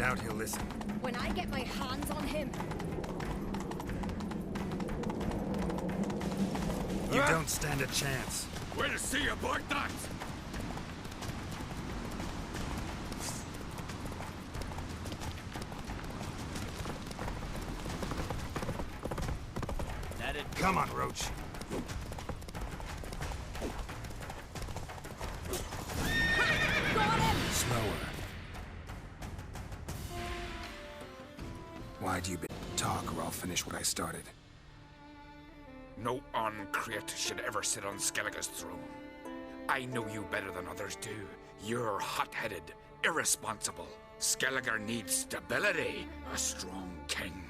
Doubt he'll listen. When I get my hands on him... You don't stand a chance. We'll see about that! Let it... Come on, Roach. Got him! Slower. Why'd you talk or I'll finish what I started? No Uncreate should ever sit on Skellige's throne. I know you better than others do. You're hot-headed, irresponsible. Skellige needs stability, a strong king.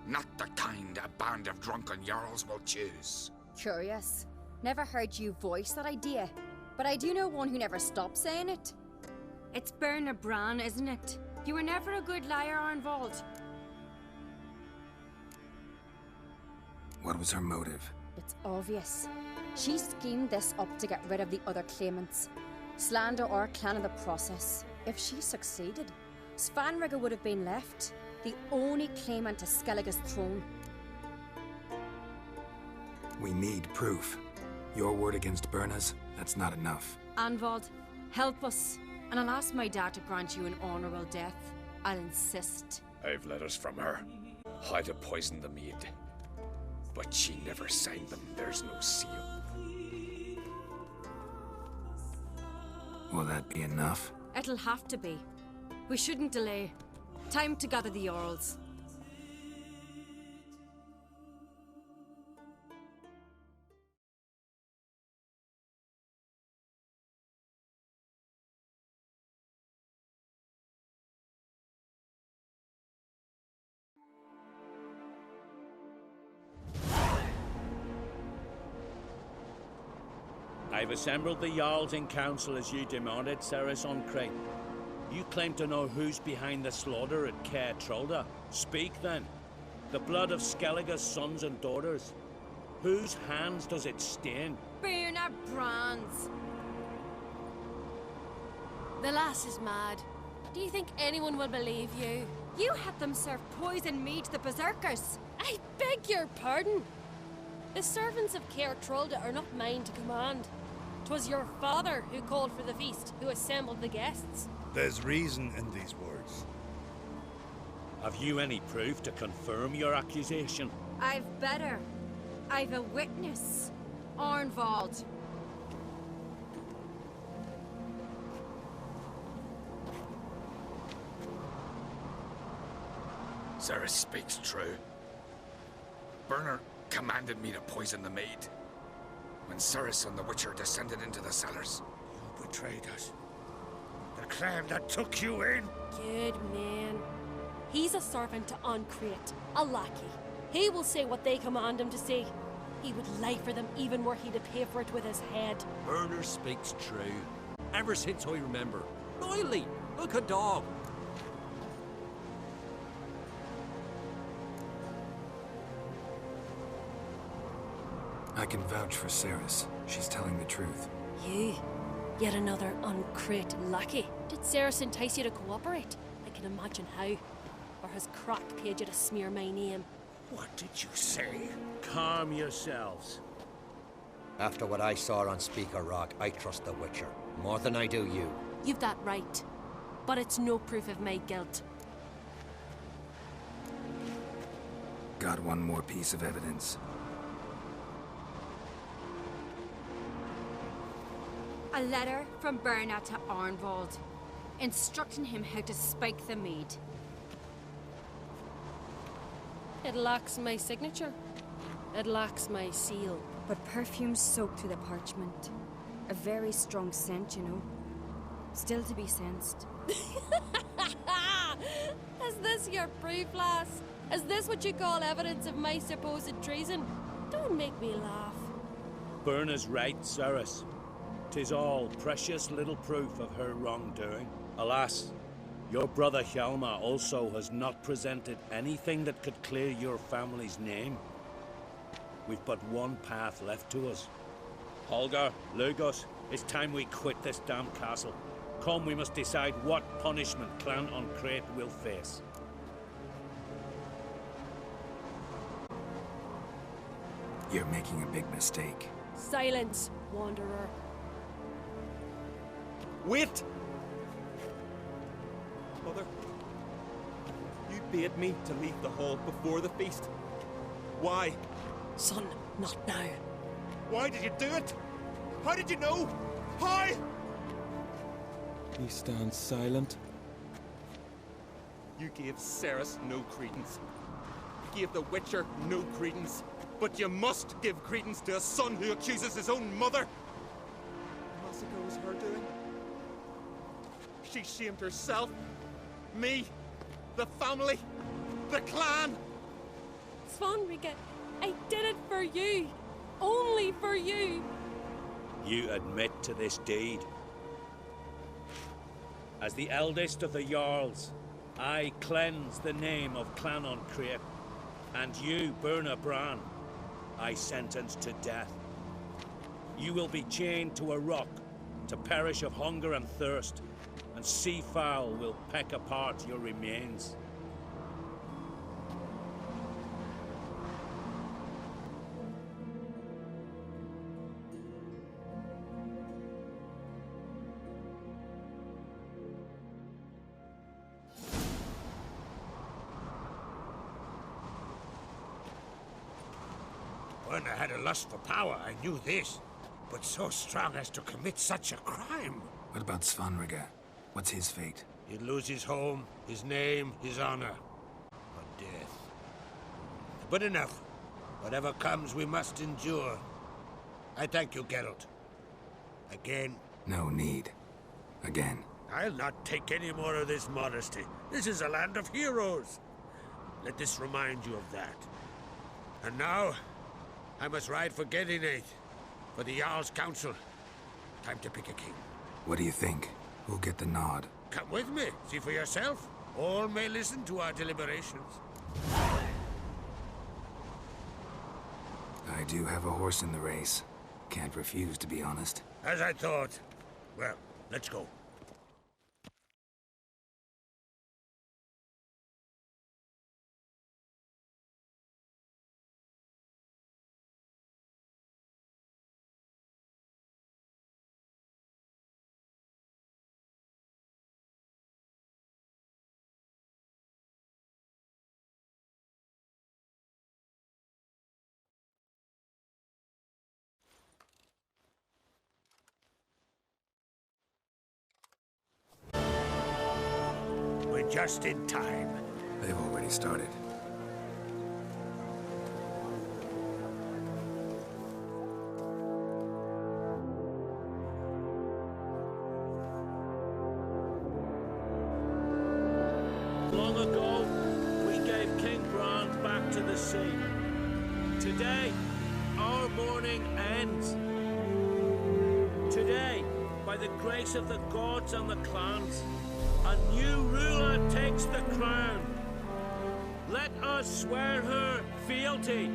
Not the kind a band of drunken jarls will choose. Curious. Never heard you voice that idea. But I do know one who never stops saying it. It's Berna Bran, isn't it? You were never a good liar, Arnvald. What was her motive? It's obvious. She schemed this up to get rid of the other claimants. Slander our clan in the process. If she succeeded, Svanrige would have been left, the only claimant to Skellige's throne. We need proof. Your word against Berna's, that's not enough. Arnvald, help us. And I'll ask my dad to grant you an honourable death. I'll insist. I've letters from her. How to poison the mead. But she never signed them. There's no seal. Will that be enough? It'll have to be. We shouldn't delay. Time to gather the Jarls. I've assembled the Jarls in council as you demanded, Ceres on Crate. You claim to know who's behind the slaughter at Caer Trolda. Speak then. The blood of Skellige's sons and daughters. Whose hands does it stain? Berna Bran's. The lass is mad. Do you think anyone will believe you? You had them serve poison mead to the berserkers. I beg your pardon. The servants of Caer Trolda are not mine to command. 'Twas your father who called for the feast, who assembled the guests. There's reason in these words. Have you any proof to confirm your accusation? I've better. I've a witness. Arnvald. Ceres speaks true. Berna commanded me to poison the maid. When Ceres and the Witcher descended into the cellars. You betrayed us. The clan that took you in. Good man. He's a servant to Uncreate, a lackey. He will say what they command him to say. He would lie for them even were he to pay for it with his head. Berna speaks true. Ever since I remember. Loyally, like a dog. I can vouch for Ceres. She's telling the truth. You? Yet another Uncreate lackey. Did Ceres entice you to cooperate? I can imagine how. Or has Crack paid you to smear my name? What did you say? Calm yourselves. After what I saw on Speaker Rock, I trust the Witcher. More than I do you. You've that right. But it's no proof of my guilt. Got one more piece of evidence. A letter from Berna to Arnvald, instructing him how to spike the mead. It lacks my signature. It lacks my seal. But perfume soaked through the parchment. A very strong scent, you know. Still to be sensed. Is this your proof, lass? Is this what you call evidence of my supposed treason? Don't make me laugh. Berna's right, Ceres. 'Tis all precious little proof of her wrongdoing. Alas, your brother Hjalmar also has not presented anything that could clear your family's name. We've but one path left to us. Holger, Lugos, it's time we quit this damn castle. Come, we must decide what punishment Clan on Crate will face. You're making a big mistake. Silence, Wanderer. Wait! Mother, you bade me to leave the hall before the feast. Why? Son, not now. Why did you do it? How did you know? How? He stands silent. You gave Ceres no credence. You gave the Witcher no credence. But you must give credence to a son who accuses his own mother. The massacre was her doing. She shamed herself, me, the family, the clan. Svanrige, I did it for you. Only for you. You admit to this deed. As the eldest of the Jarls, I cleanse the name of Clan on Crate, and you, Berna Bran, I sentence to death. You will be chained to a rock to perish of hunger and thirst, and sea fowl will peck apart your remains. When I had a lust for power, I knew this. But so strong as to commit such a crime. What about Svanrige? What's his fate? He'd lose his home, his name, his honor. Or death. But enough. Whatever comes, we must endure. I thank you, Geralt. Again. No need. Again. I'll not take any more of this modesty. This is a land of heroes. Let this remind you of that. And now, I must ride for Gedinate, for the Jarl's Council. Time to pick a king. What do you think? Who'll get the nod? Come with me, see for yourself. All may listen to our deliberations. I do have a horse in the race. Can't refuse, to be honest. As I thought. Well, let's go. We're just in time. They've already started. Long ago, we gave King Bran back to the sea. Today, our mourning ends. Today, by the grace of the gods and the clans, a new ruler takes the crown. Let us swear her fealty.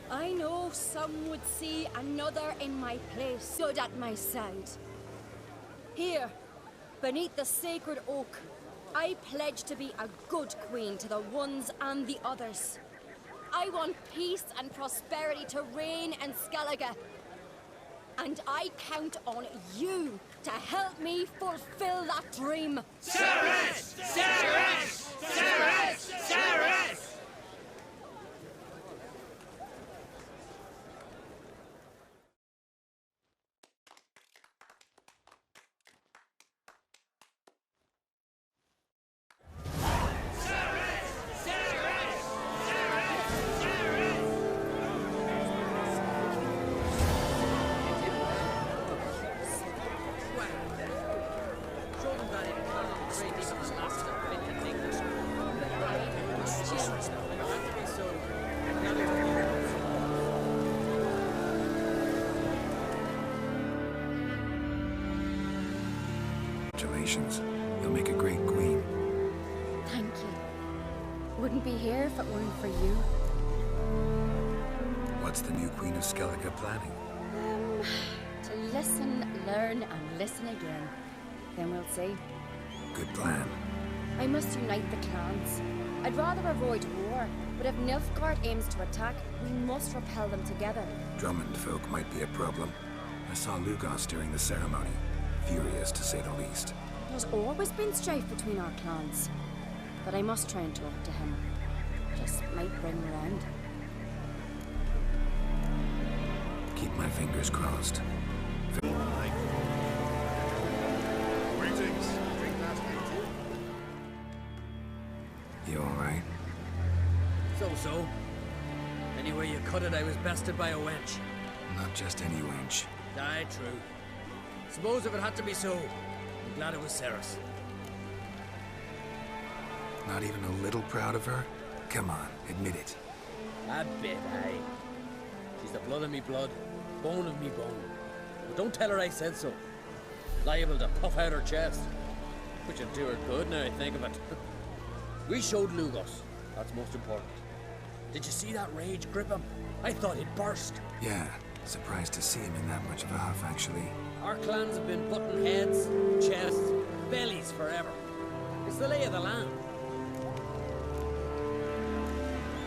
I know some would see another in my place stood at my side. Here, beneath the sacred oak, I pledge to be a good queen to the ones and the others. I want peace and prosperity to reign in Skellige. And I count on you to help me fulfill that dream. Ceres! Ceres! Ceres! Ceres! Congratulations. You'll make a great queen. Thank you. Wouldn't be here if it weren't for you. What's the new Queen of Skellige planning? To listen, learn, and listen again. Then we'll see. Good plan. I must unite the clans. I'd rather avoid war, but if Nilfgaard aims to attack, we must repel them together. Drummond folk might be a problem. I saw Lugos during the ceremony. Furious, to say the least. There's always been strife between our clans. But I must try and talk to him. Just might bring him around. Keep my fingers crossed. Greetings. Drink that too. You alright? So. Anyway you cut it, I was bested by a wench. Not just any wench. Aye, true. Suppose if it had to be so, I'm glad it was Ceres. Not even a little proud of her? Come on, admit it. A bit, aye. She's the blood of me blood, bone of me bone. But don't tell her I said so. Liable to puff out her chest. Which would do her good now I think of it. We showed Lugos. That's most important. Did you see that rage grip him? I thought he'd burst. Yeah, surprised to see him in that much of a huff, actually. Our clans have been butting heads, chests, bellies forever. It's the lay of the land.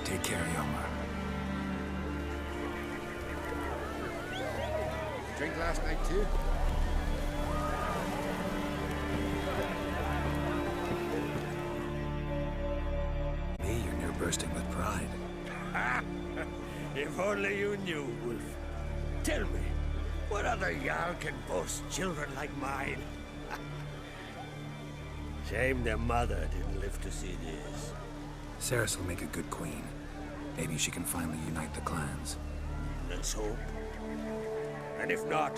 Take care, Yomar. Drink last night too. Me, you're near bursting with pride. If only you knew, Wolf. Tell me, what other Jarl can boast children like mine? Shame their mother didn't live to see this. Ceres will make a good queen. Maybe she can finally unite the clans. Let's hope. And if not,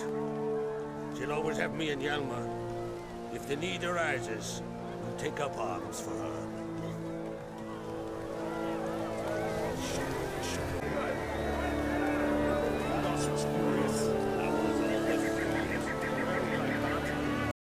she'll always have me and Hjalmar. If the need arises, we'll take up arms for her.